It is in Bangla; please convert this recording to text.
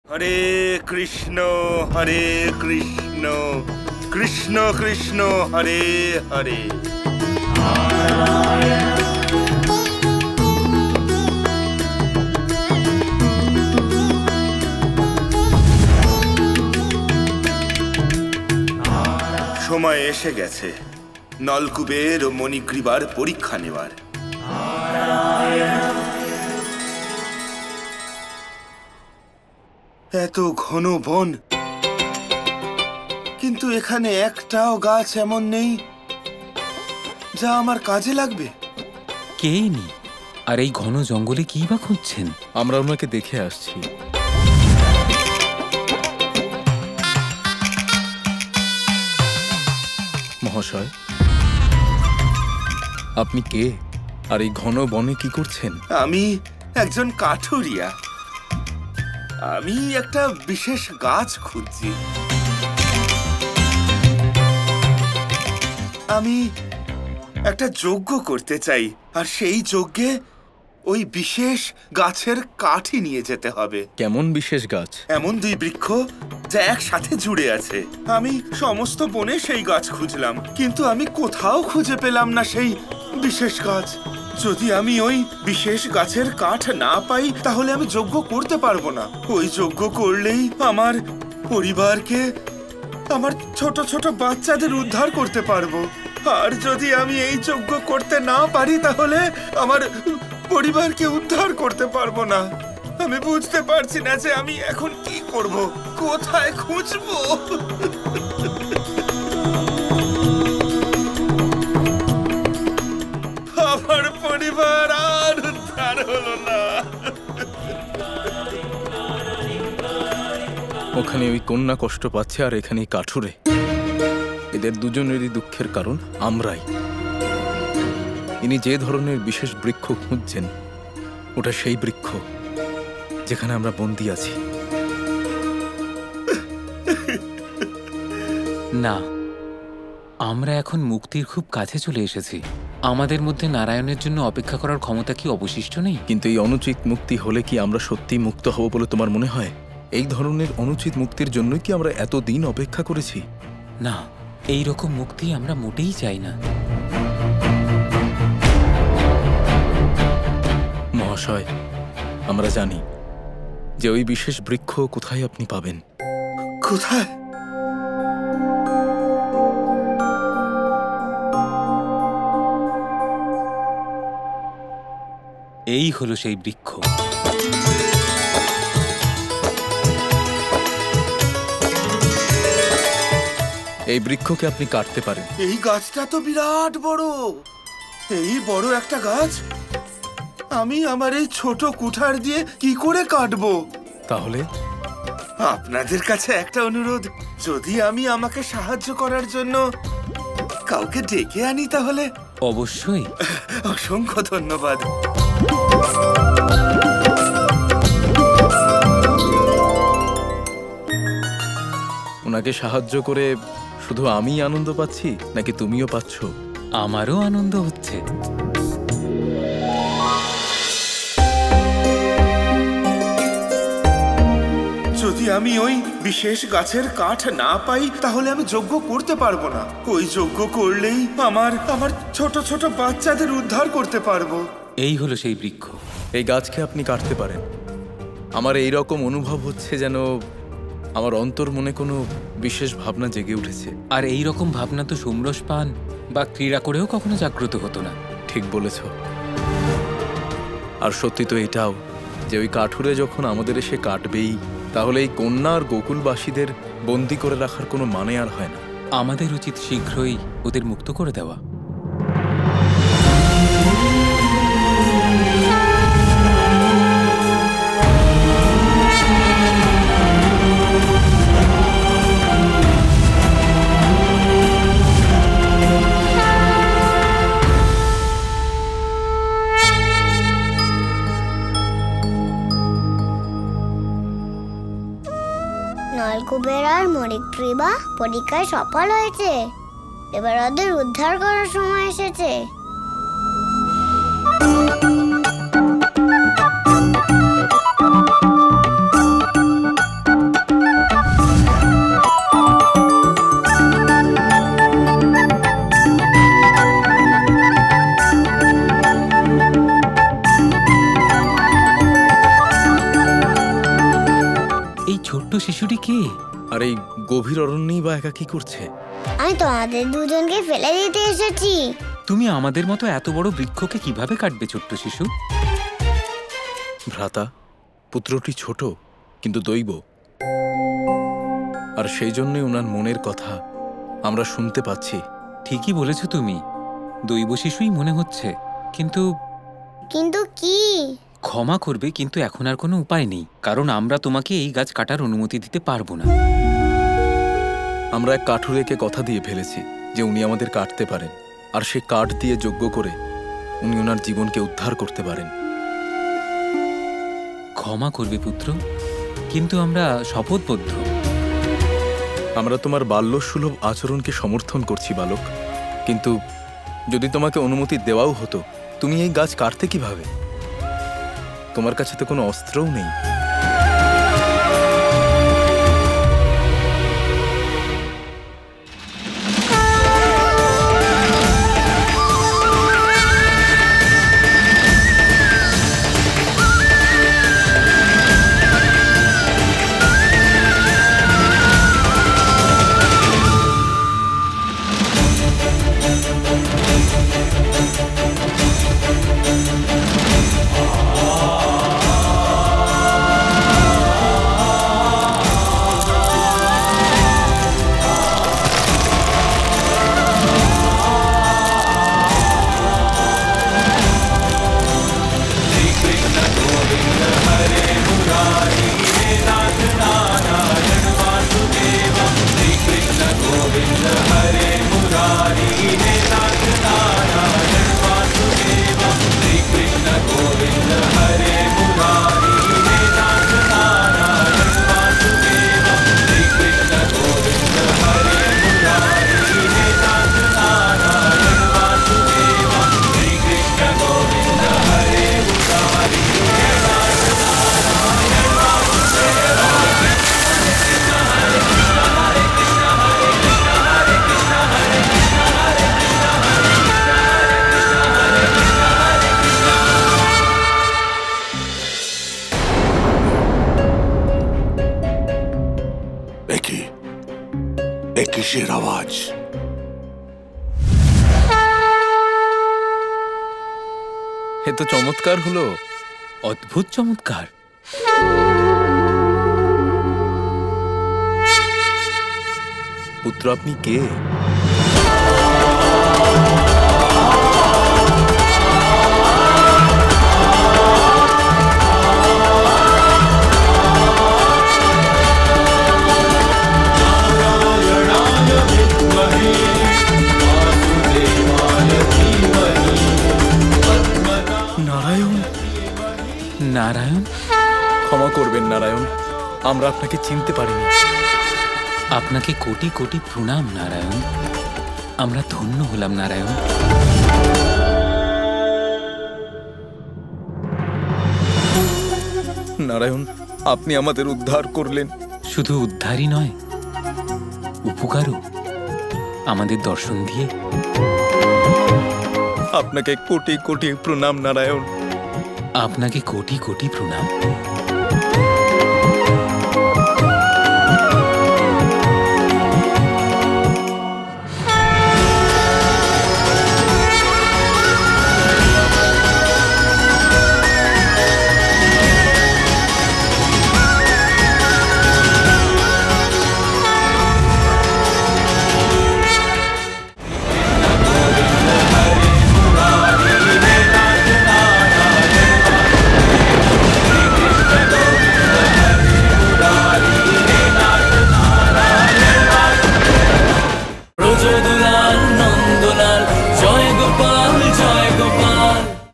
হরে কৃষ্ণ কৃষ্ণ কৃষ্ণ হরে হরে। সময় এসে গেছে নলকূপের ও মণিগ্রীবার পরীক্ষা নেওয়ার। এত ঘন বন, কিন্তু এখানে একটাও গাছ এমন নেই যা আমার কাজে লাগবে। কেই নেই। আর এই ঘন জঙ্গলে কি বা খুঁজছেন? আমরা ওনাকে দেখে আসছি। মহাশয়, আপনি কে আর এই ঘন বনে কি করছেন? আমি একজন কাঠুরিয়া। আমি একটা বিশেষ গাছ খুঁজছি। আমি একটা যজ্ঞ করতে চাই, আর সেই যজ্ঞে ওই বিশেষ গাছের কাঠই নিয়ে যেতে হবে। কেমন বিশেষ গাছ? এমন দুই বৃক্ষ যা একসাথে জুড়ে আছে। আমি সমস্ত বনে সেই গাছ খুঁজলাম, কিন্তু আমি কোথাও খুঁজে পেলাম না সেই বিশেষ গাছ। যদি আমি ওই বিশেষ গাছের কাঠ না পাই, তাহলে আমি যজ্ঞ করতে পারবো না। ওই যজ্ঞ করলেই আমার পরিবারকে, আমার ছোট ছোট বাচ্চাদের উদ্ধার করতে পারবো। আর যদি আমি এই যজ্ঞ করতে না পারি, তাহলে আমার পরিবারকে উদ্ধার করতে পারবো না। আমি বুঝতে পারছি না যে আমি এখন কি করব, কোথায় খুঁজবো। আমার পরিবার আর উদ্ধার হলো না। ওখানে ওই কন্যা কষ্ট পাচ্ছে, আর এখানে কাঠুরে। এদের দুজনেরই দুঃখের কারণ আমরাই। ইনি যে ধরনের বিশেষ বৃক্ষ খুঁজছেন, ওটা সেই বৃক্ষ যেখানে আমরা বন্দী আছি। না, আমরা এখন মুক্তির খুব কাছে চলে এসেছি। আমাদের মধ্যে নারায়ণের জন্য অপেক্ষা করার ক্ষমতা কি অবশিষ্ট নেই? কিন্তু এই অনুচিত মুক্তি হলে কি আমরা সত্যি মুক্ত হব বলে তোমার মনে হয়? এই ধরনের অনুচিত মুক্তির জন্যই কি আমরা এতদিন অপেক্ষা করেছি? না, এই রকম মুক্তি আমরা মোটেই চাই না। মহাশয়, আমরা জানি যে ওই বিশেষ বৃক্ষ কোথায় আপনি পাবেন। কোথায়? এই হলো সেই বৃক্ষ। এই বৃক্ষকে আপনি কাটতে পারেন। এই গাছটা তো বিরাট বড়। এই বড় একটা গাছ আমি আমার এই ছোট কুঠার দিয়ে কি করে কাটবো? তাহলে আপনাদের কাছে একটা অনুরোধ, যদি আমি আমাকে সাহায্য করার জন্য কাউকে ডেকে আনি তাহলে? অবশ্যই। অসংখ্য ধন্যবাদ। ওনাকে সাহায্য করে শুধু আমি আনন্দ পাচ্ছি, নাকি তুমিও পাচ্ছ? আমারও আনন্দ হচ্ছে। যদি আমি ওই বিশেষ গাছের কাঠ না পাই, তাহলে আমি যজ্ঞ করতে পারবো না। ওই যজ্ঞ করলেই আমার ছোট ছোট বাচ্চাদের উদ্ধার করতে পারবো। এই হলো সেই বৃক্ষ। এই গাছকে আপনি কাটতে পারেন। আমার এই রকম অনুভব হচ্ছে যেন আমার অন্তর মনে কোনো বিশেষ ভাবনা জেগে উঠেছে। আর এই রকম ভাবনা তো সোমরস পান বা ক্রীড়া করেও কখনো জাগ্রত হতো না। ঠিক বলেছ। আর সত্যি তো এটাও যে ওই কাঠুরে যখন আমাদের এসে কাটবেই, তাহলে এই কন্যা আর গোকুলবাসীদের বন্দি করে রাখার কোনো মানে আর হয় না। আমাদের উচিত শীঘ্রই ওদের মুক্ত করে দেওয়া। নলকূপের আর মণিগ্রীবা পরীক্ষায় সফল হয়েছে। এবার ওদের উদ্ধার করার সময় এসেছে। ছোট্ট শিশুটি কে? আর এই গভীর অরণ্যেই বা একা কি করছে? আমি তোমাদের দুজনকে ফেলে দিতে এসেছি। তুমি আমাদের মতো এত বড় বৃক্ষকে কিভাবে কাটবে ছোট্ট শিশু? ভ্রাতা, পুত্রটি ছোট কিন্তু দৈব, আর সেই জন্যই ওনার মনের কথা আমরা শুনতে পাচ্ছি। ঠিকই বলেছ তুমি, দৈব শিশুই মনে হচ্ছে। কিন্তু কিন্তু কি? ক্ষমা করবে, কিন্তু এখন আর কোনো উপায় নেই, কারণ আমরা তোমাকে এই গাছ কাটার অনুমতি দিতে পারবো না। আমরা এক কাঠুরেকে কথা দিয়ে ফেলেছি যে উনি আমাদের কাটতে পারেন, আর সে কাঠ দিয়ে যজ্ঞ করে উনি ওনার জীবনকে উদ্ধার করতে পারেন। ক্ষমা করবে পুত্র, কিন্তু আমরা শপথবদ্ধ। আমরা তোমার বাল্যসুলভ আচরণকে সমর্থন করছি বালক, কিন্তু যদি তোমাকে অনুমতি দেওয়াও হতো, তুমি এই গাছ কাটতে কিভাবে? তোমার কাছে তো কোনো অস্ত্রও নেই। কিসের আওয়াজ? এ তো চমৎকার হলো। অদ্ভুত চমৎকার। পুত্র, আপনি কে? নারায়ণ। নারায়ণ? ক্ষমা করবেন নারায়ণ, আমরা আপনাকে চিনতে পারিনি। আপনাকে কোটি কোটি প্রণাম নারায়ণ। আমরা ধন্য হলাম নারায়ণ। নারায়ণ, আপনি আমাদের উদ্ধার করলেন। শুধু উদ্ধারই নয়, উপকারও, আমাদের দর্শন দিয়ে। আপনাকে কোটি কোটি প্রণাম নারায়ণ। আপনাকে কোটি কোটি প্রণাম।